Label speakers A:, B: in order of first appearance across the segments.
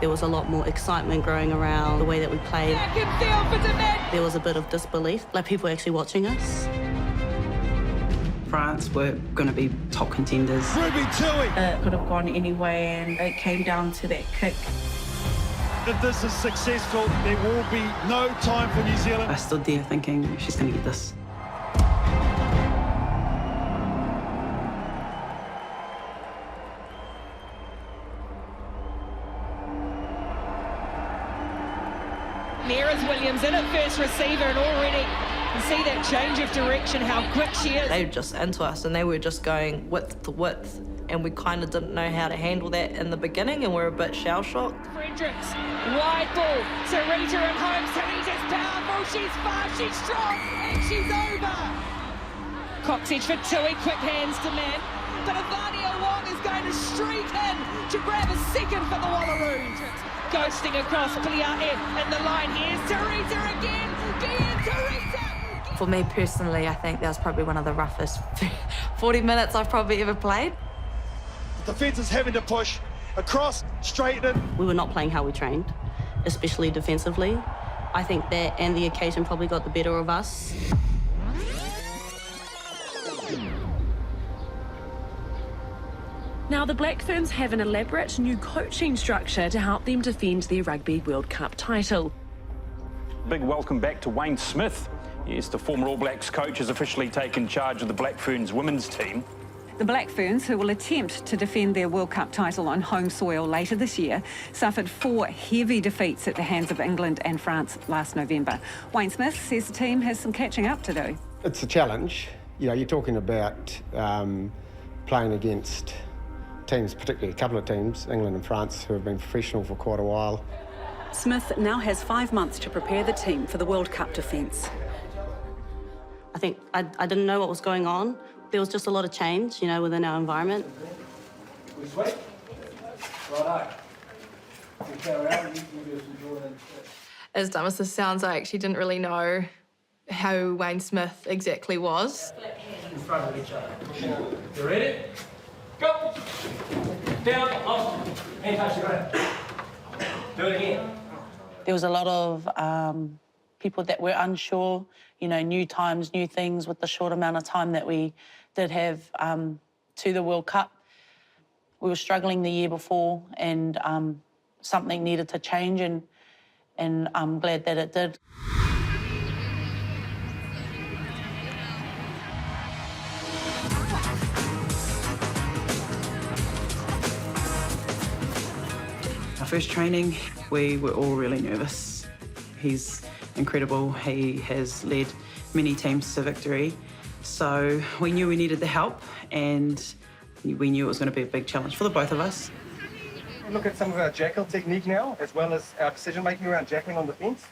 A: There was a lot more excitement growing around the way that we played. There was a bit of disbelief, like people were actually watching us.
B: France were going to be top contenders.
C: It could have gone anyway, and it came down to that kick.
D: If this is successful, there will be no time for New Zealand.
B: I stood there thinking, she's going to get this.
E: Neara's Williams in at first receiver, and already you see that change of direction, how quick she is.
F: They were just into us, and they were just going width to width, and we kind of didn't know how to handle that in the beginning, and we're a bit shell-shocked.
E: Fredericks, wide ball, Sarita and Holmes. Sarita's powerful, she's fast, she's strong, and she's over. Coxedge for Tui, quick hands to man, but Avania Wong is going to streak in to grab a second for the Wallaroos. Ghosting across Pliae, and the line here's Sarita again, Sarita!
F: For me personally, I think that was probably one of the roughest 40 minutes I've probably ever played.
D: The defence is having to push across, straight in.
A: We were not playing how we trained, especially defensively. I think that and the occasion probably got the better of us.
G: Now, the Black Ferns have an elaborate new coaching structure to help them defend their Rugby World Cup title.
H: Big welcome back to Wayne Smith. Yes, the former All Blacks coach has officially taken charge of the Black Ferns women's team.
I: The Black Ferns, who will attempt to defend their World Cup title on home soil later this year, suffered 4 heavy defeats at the hands of England and France last November. Wayne Smith says the team has some catching up to do.
J: It's a challenge. You know, you're talking about playing against teams, particularly a couple of teams, England and France, who have been professional for quite a while.
G: Smith now has 5 months to prepare the team for the World Cup defence.
A: I think I didn't know what was going on. There was just a lot of change, you know, within our environment.
D: We sweet? Righto.
F: As dumb as this sounds, I actually didn't really know who Wayne Smith exactly was.
D: In front of each other. You ready? Go! Down, off, and touch the ground. Do it again.
C: There was a lot of people that were unsure, you know, new times, new things with the short amount of time that we did have to the World Cup. We were struggling the year before, and something needed to change, and I'm glad that it did.
B: Our first training, we were all really nervous. He's incredible. He has led many teams to victory. So we knew we needed the help, and we knew it was going to be a big challenge for the both of us.
K: Look at some of our jackal technique now, as well as our decision-making around jackling on the fence.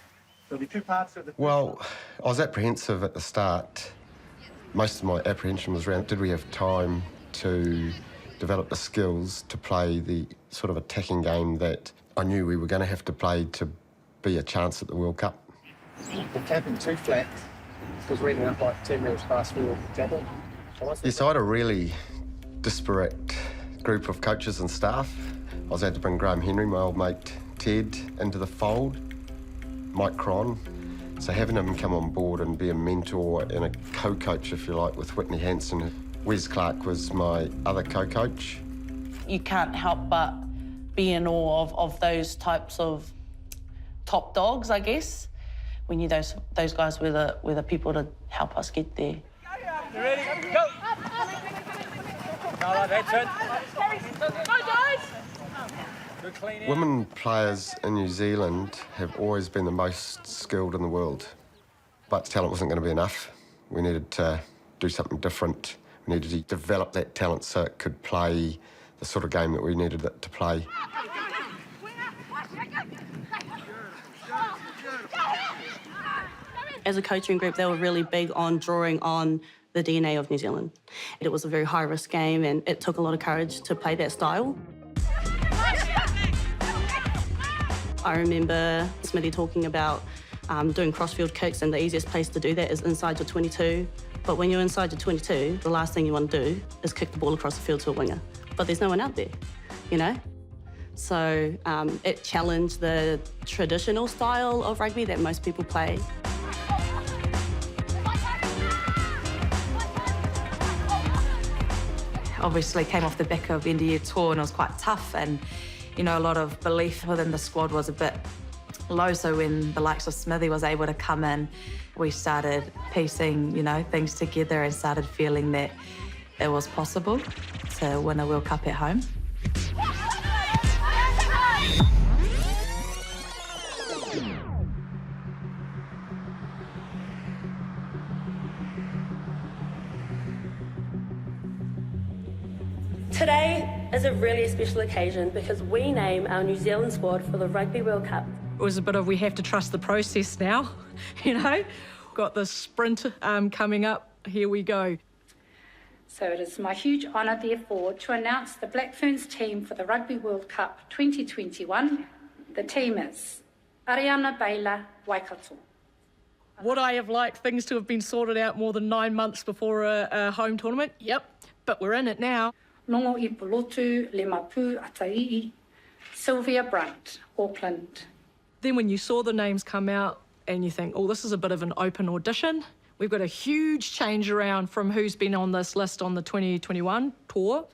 K: There'll be 2 parts of the...
J: Well, I was apprehensive at the start. Most of my apprehension was around, did we have time to develop the skills to play the sort of attacking game that I knew we were going to have to play to be a chance at the World Cup.
K: We're camping too flat, because we're ending up like 10 metres past the jackal.
J: Yes, I had a really disparate group of coaches and staff. I was able to bring Graham Henry, my old mate Ted, into the fold, Mike Cron. So having him come on board and be a mentor and a co-coach, if you like, with Whitney Hanson. Wes Clark was my other co-coach.
C: You can't help but be in awe of those types of top dogs, I guess. We knew those guys were the people to help us get there.
D: You ready? Go! Go, that's it. Go, guys! Good clean out.
J: Women players in New Zealand have always been the most skilled in the world, but talent wasn't going to be enough. We needed to do something different. We needed to develop that talent so it could play the sort of game that we needed it to play.
A: As a coaching group, they were really big on drawing on the DNA of New Zealand. It was a very high-risk game, and it took a lot of courage to play that style. I remember Smithy talking about doing crossfield kicks, and the easiest place to do that is inside your 22. But when you're inside your 22, the last thing you want to do is kick the ball across the field to a winger. But there's no one out there, you know? So it challenged the traditional style of rugby that most people play.
F: Obviously came off the back of end of year tour and it was quite tough, and you know, a lot of belief within the squad was a bit low. So when the likes of Smithy was able to come in, we started piecing, you know, things together and started feeling that it was possible to win a World Cup at home.
L: Today is a really special occasion because we name our New Zealand squad for the Rugby World Cup.
M: It was a bit of we have to trust the process now, you know. Got the sprint coming up, here we go.
N: So it is my huge honour, therefore, to announce the Black Ferns team for the Rugby World Cup 2021. The team is Ariana Baila Waikato.
M: Would I have liked things to have been sorted out more than 9 months before a home tournament? Yep, but we're in it now.
N: Nongo i Polotu, Lemapu, Atai, Sylvia Brunt, Auckland.
M: Then when you saw the names come out and you think, oh, this is a bit of an open audition, we've got a huge change around from who's been on this list on the 2021 tour.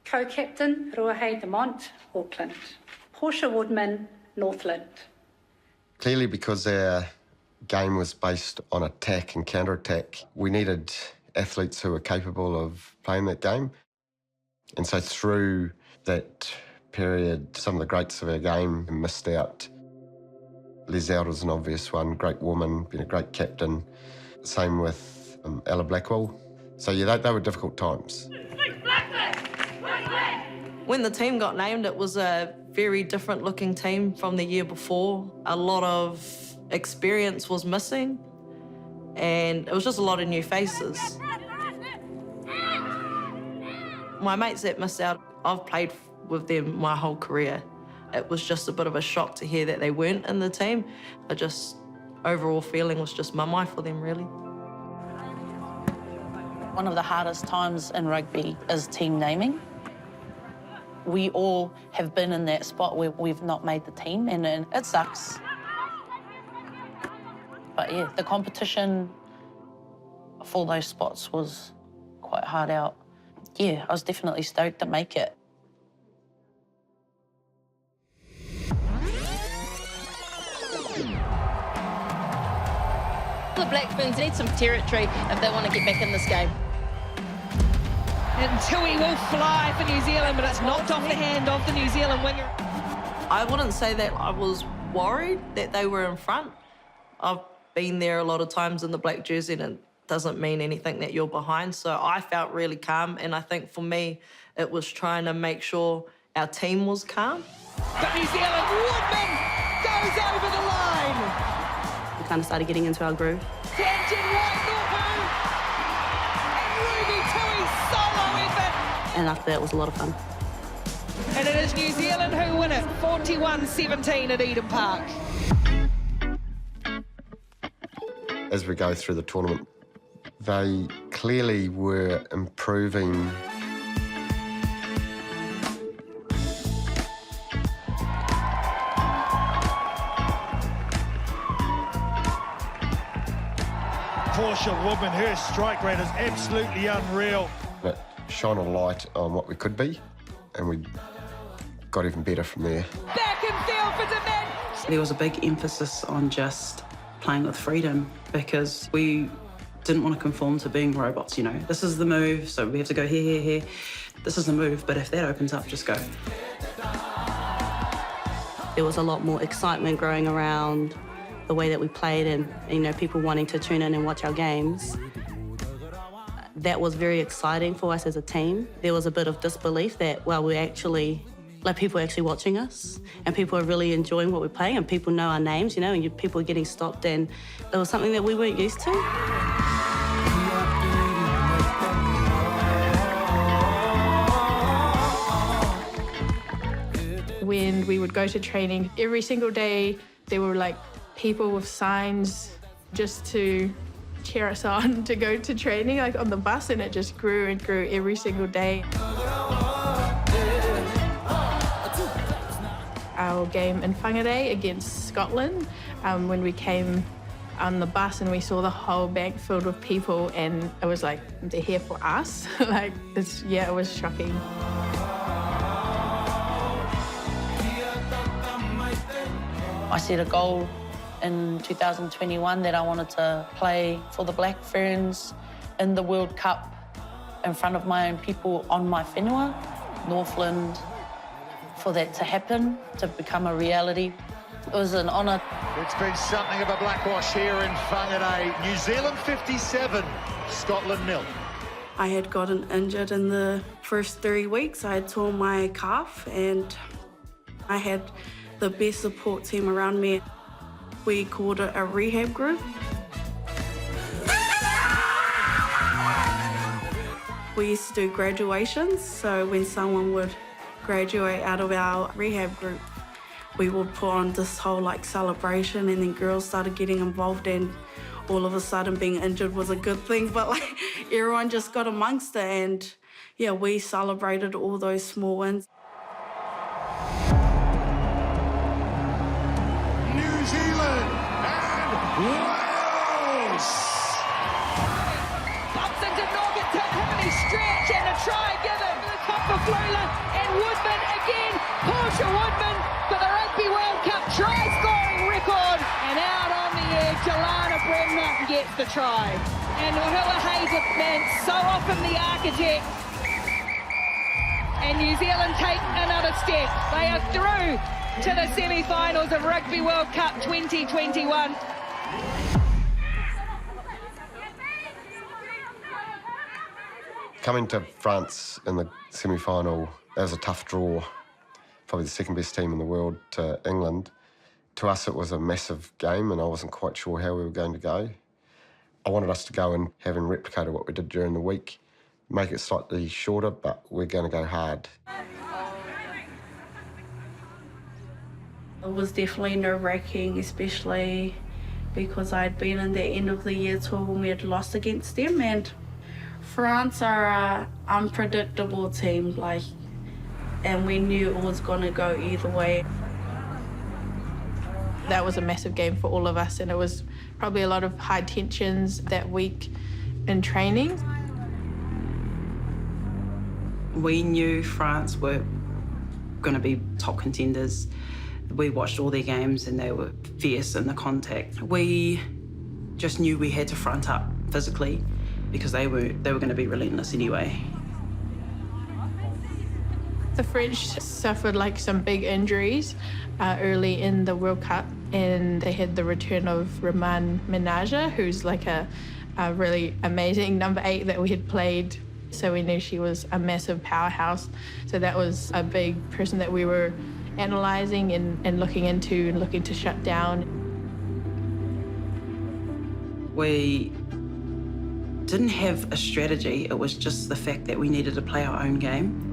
N: Co-captain, Ruahei de Mont, Auckland. Portia Woodman, Northland.
J: Clearly, because our game was based on attack and counter-attack, we needed athletes who were capable of playing that game. And so through that period, some of the greats of our game missed out. Lizelle was an obvious one, great woman, been a great captain. Same with Ella Blackwell. So yeah, they were difficult times.
F: When the team got named, it was a very different looking team from the year before. A lot of experience was missing, and it was just a lot of new faces. My mates that missed out, I've played with them my whole career. It was just a bit of a shock to hear that they weren't in the team. Overall feeling was just mummy for them, really.
C: One of the hardest times in rugby is team naming. We all have been in that spot where we've not made the team, and it sucks. But yeah, the competition for those spots was quite hard out. Yeah, I was definitely stoked to make it.
O: The Black Ferns need some territory if they want to get back in this game.
E: And Tui will fly for New Zealand, but it's knocked off the hand of the New Zealand winger.
F: I wouldn't say that I was worried that they were in front. I've been there a lot of times in the black jersey, and it doesn't mean anything that you're behind. So I felt really calm, and I think for me, it was trying to make sure our team was calm.
E: But New Zealand, Woodman goes over the line.
A: We kind of started getting into our groove.
E: Tangent Wainohu and Ruby Tui solo effort.
A: And after that, it was a lot of fun.
E: And it is New Zealand who win it, 41-17 at Eden Park.
J: As we go through the tournament, they clearly were improving.
P: Portia Woodman, her strike rate is absolutely unreal.
J: It shone a light on what we could be, and we got even better from there.
E: Back in field for Demand.
B: There was a big emphasis on just playing with freedom because we didn't want to conform to being robots, you know. This is the move, so we have to go here, here, here. This is the move, but if that opens up, just go.
A: There was a lot more excitement growing around the way that we played and, you know, people wanting to tune in and watch our games. That was very exciting for us as a team. There was a bit of disbelief that, well, we're actually, like, people are actually watching us and people are really enjoying what we're playing and people know our names, you know, and people are getting stopped, and it was something that we weren't used to.
Q: When we would go to training, every single day there were like people with signs just to cheer us on to go to training, like on the bus, and it just grew and grew every single day. our game in Whangarei against Scotland when we came on the bus and we saw the whole bank filled with people, and it was like, they're here for us. Like, yeah, it was shocking.
C: I set a goal in 2021 that I wanted to play for the Black Ferns in the World Cup in front of my own people on my whenua, Northland. For that to happen, to become a reality, it was an honour.
P: It's been something of a blackwash here in Whangarei. New Zealand 57, Scotland 0.
R: I had gotten injured in the first 3 weeks. I had torn my calf and I had the best support team around me. We called it a rehab group. We used to do graduations, so when someone would graduate out of our rehab group, we would put on this whole like celebration, and then girls started getting involved, and all of a sudden being injured was a good thing, but like everyone just got amongst it, and yeah, we celebrated all those small wins.
P: New Zealand and Wales!
E: Bumps into Norgate, heavily stretch, and a try given. The top for Flula, and Woodman again. Portia Woodman for the Rugby World Cup try-scoring record. And out on the edge, Alana Bremner gets the try. And Ohua Hazelman, so often the architect. And New Zealand take another step. They are through to the semi-finals of Rugby World Cup 2021.
J: Coming to France in the semi-final, that was a tough draw. Probably the second best team in the world to England. To us, it was a massive game, and I wasn't quite sure how we were going to go. I wanted us to go and, having replicated what we did during the week, make it slightly shorter, but we're going to go hard.
R: It was definitely nerve-wracking, especially because I'd been in the end of the year tour when we had lost against them, and France are an unpredictable team, and we knew it was going to go either way.
Q: That was a massive game for all of us, and it was probably a lot of high tensions that week in training.
B: We knew France were going to be top contenders. We watched all their games and they were fierce in the contact. We just knew we had to front up physically because they were going to be relentless anyway.
Q: The French suffered some big injuries early in the World Cup, and they had the return of Romain Ménage, who's a really amazing number 8 that we had played. So we knew she was a massive powerhouse. So that was a big person that we were analysing and looking into and looking to shut down.
B: We didn't have a strategy. It was just the fact that we needed to play our own game.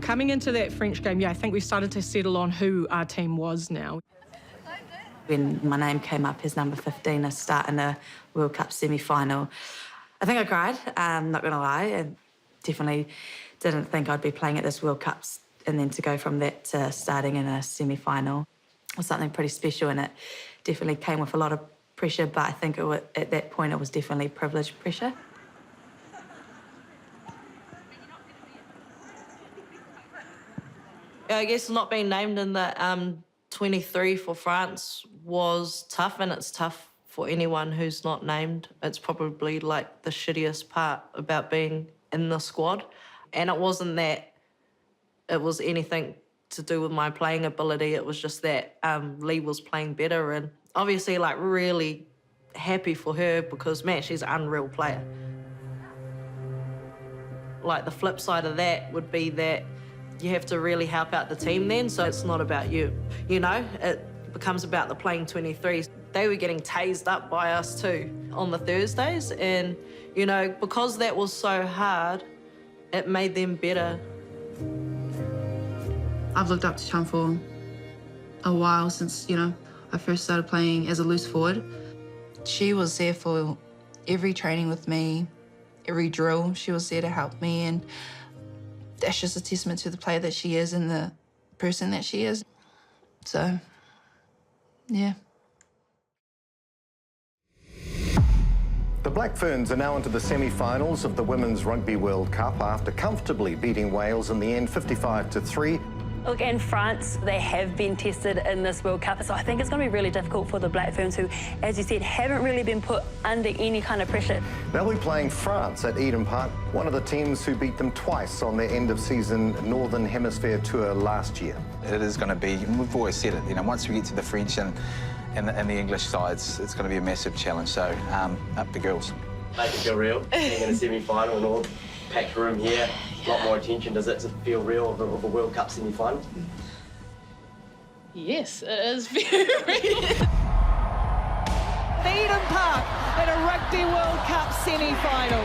M: Coming into that French game, I think we started to settle on who our team was now.
F: When my name came up as number 15, a start in a World Cup semi-final, I think I cried, not going to lie. I definitely didn't think I'd be playing at this World Cup, and then to go from that to starting in a semi-final was something pretty special, and it definitely came with a lot of pressure, but I think at that point it was definitely privileged pressure.
O: I guess not being named in the 23 for France was tough, and it's tough for anyone who's not named. It's probably the shittiest part about being in the squad. And it wasn't that it was anything to do with my playing ability. It was just that Lee was playing better, and obviously really happy for her because, man, she's an unreal player. The flip side of that would be that you have to really help out the team then, so it's not about you. It becomes about the playing 23s. They were getting tased up by us too on the Thursdays, and, because that was so hard, it made them better.
S: I've looked up to Chum for a while since, I first started playing as a loose forward. She was there for every training with me, every drill. She was there to help me, and that's just a testament to the player that she is and the person that she is. So, yeah.
T: The Black Ferns are now into the semi-finals of the Women's Rugby World Cup after comfortably beating Wales in the end 55-3.
L: Look, and France, they have been tested in this World Cup, so I think it's going to be really difficult for the Black Ferns, who, as you said, haven't really been put under any kind of pressure.
T: They'll be playing France at Eden Park, one of the teams who beat them twice on their end-of-season Northern Hemisphere tour last year.
U: It is going to be, and we've always said it, you know, once we get to the French and the English sides, it's going to be a massive challenge, so up the girls.
V: Make it feel real, being in a semi-final and all, packed room here, a lot more attention. Does it feel real of a World Cup semi-final?
W: Yes, it is very real.
E: Eden Park in a Rugby World Cup semi-final.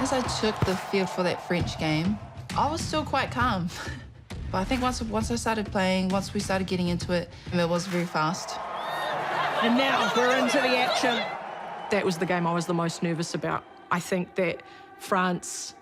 S: As I took the field for that French game, I was still quite calm. But I think once I started playing, once we started getting into it, it was very fast.
E: And now we're into the action.
M: That was the game I was the most nervous about. I think that France,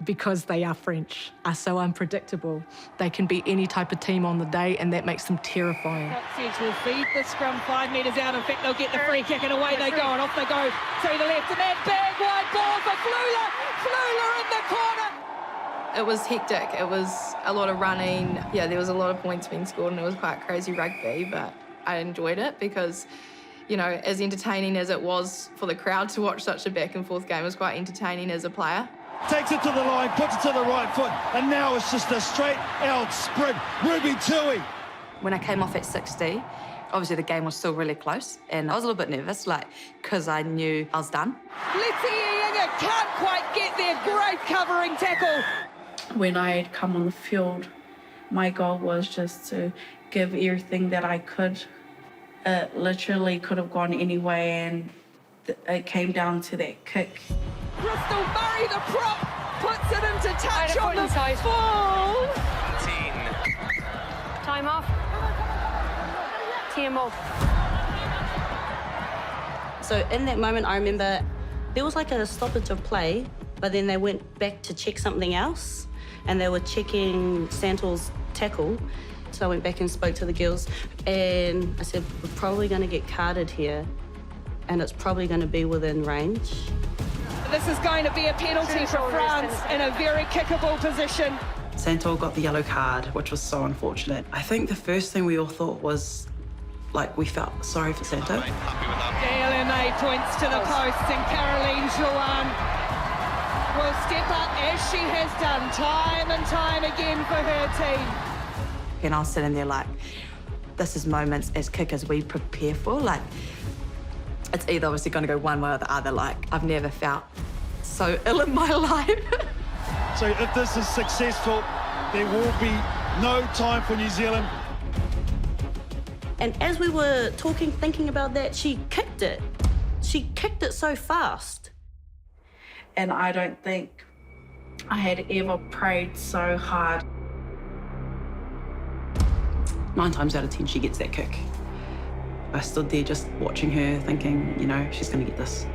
M: because they are French, are so unpredictable. They can be any type of team on the day, and that makes them terrifying.
E: Coxedge will feed the scrum 5 metres out. In fact, they'll get the free kick, and away they go, and off they go to the left. And that big wide ball for Flula. Flula in the corner.
F: It was hectic. It was a lot of running. Yeah, there was a lot of points being scored, and it was quite crazy rugby, but I enjoyed it because, you know, as entertaining as it was for the crowd to watch such a back and forth game, it was quite entertaining as a player.
X: Takes it to the line, puts it to the right foot, and now it's just a straight out sprint. Ruby Tui.
F: When I came off at 60, obviously the game was still really close, and I was a little bit nervous, because I knew I was done.
E: Letty can't quite get there. Great covering tackle.
R: When I had come on the field, my goal was just to give everything that I could. It literally could have gone any way, and it came down to that kick.
E: Bristol Murray, the prop, puts it into touch on the full.
V: 10.
L: Time off. 10 off.
A: So in that moment, I remember there was like a stoppage of play, but then they went back to check something else, and they were checking Santor's tackle. So I went back and spoke to the girls, and I said, we're probably going to get carded here, and it's probably going to be within range.
E: This is going to be a penalty for France in a very kickable position.
B: Santor got the yellow card, which was so unfortunate. I think the first thing we all thought was, we felt sorry for Santor.
E: DLMA points to the posts, and Caroline Jouan will step up as she has done time and time again for her team.
F: And I was sitting there this is moments as kickers we prepare for. It's either obviously going to go one way or the other. I've never felt so ill in my life.
X: So if this is successful, there will be no time for New Zealand.
A: And as we were talking, thinking about that, she kicked it. She kicked it so fast.
R: And I don't think I had ever prayed so hard.
B: 9 times out of 10, she gets that kick. I stood there just watching her, thinking, she's going to get this.